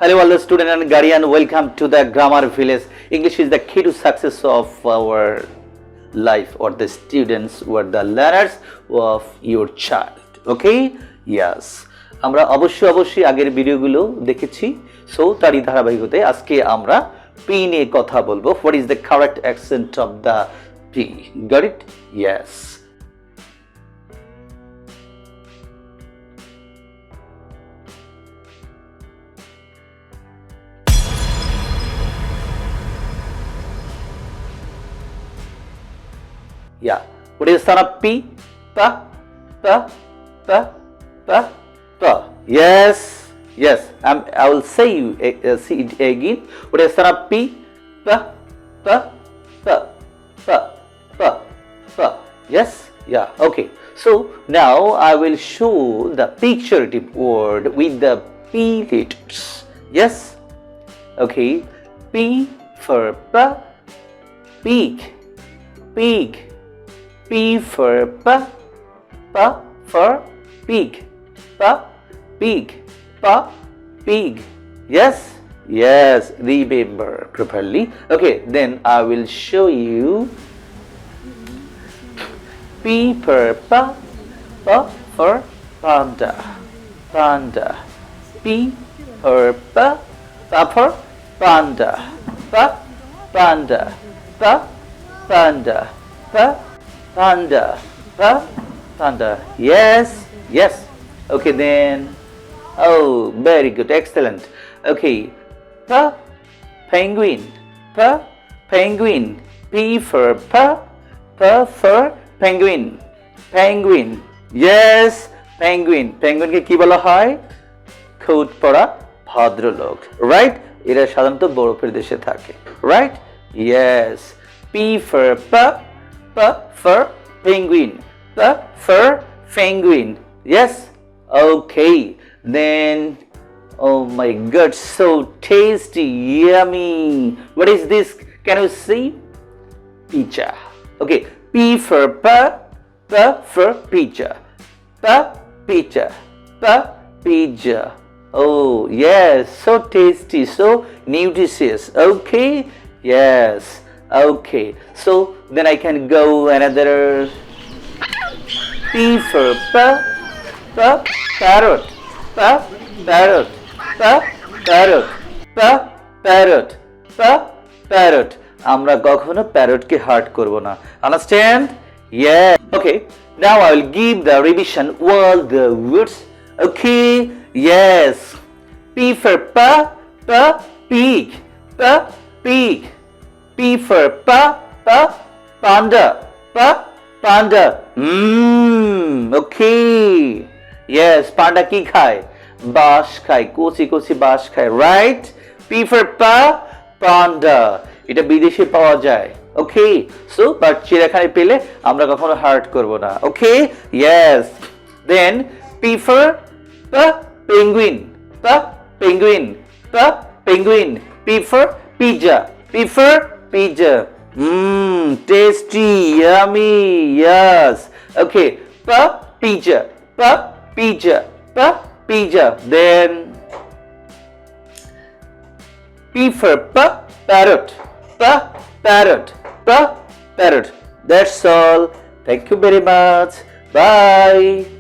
Hello, all the student and guardian. Welcome to the Grammar Village. English is the key to success of our life, or the students were the learners of your child. Okay? Yes. আমরা অবশ্যই আগের ভিডিওগুলো দেখেছি। So তারই ধারাবাহিকতায় আজকে আমরা P নিয়ে কথা বলবো। What is the correct accent of the P? Got it? Yes. Yeah. What is the sound of P? Pa, pa, pa, pa, pa. Yes, yes. I will say it again. What is the sound of P? Pa, pa, pa, pa, pa, pa. Yes, yeah. Okay. So now I will show the picturative word with the P letters. Yes. Okay. P for pa, pig, pig. P for pa, pa for pig, pa, pig, pa, pig. Yes, yes, remember properly. Okay, then I will show you P for pa, pa for panda, panda. P for pa, pa for panda, pa, panda, pa, panda, pa. Panda, panda. Yes, yes. Okay then. Oh, very good, excellent. Okay, penguin, penguin. P for for penguin, penguin. Yes, penguin. Penguin কে কি বলা হয়? Coat পরা ভদ্রলোক, right? এরা সাধারণত বরফের দেশে থাকে, right? Yes. P for for penguin, for penguin. Yes, okay. Then, oh my God, so tasty, yummy. What is this? Can you see? Pizza. Okay, P for for pizza, pizza, pizza. Oh yes, so tasty, so nutritious. Okay, yes. Okay, so then I can go another. P for parrot, parrot, parrot, parrot, parrot. আমরা কখনো প্যারটকে heart করব না। Understand? Yeah. Okay. Now I will give the revision all the words. Okay. Yes. P for pig, pig. P for panda, panda. Okay. Yes, panda কি খায়? বাঁশ খায়, কচি কচি বাঁশ খায়, right? P for panda. এটা বিদেশে পাওয়া যায়। Okay, so but চিড়িয়াখানায় পেলে আমরা কখনো হার্ট করব না। Okay, yes. Then P for penguin, penguin, penguin. P for pizza, P for pizza. Tasty, yummy, yes. Okay, pizza, pizza, pizza. Then P for parrot, parrot, parrot. That's all. Thank you very much. Bye.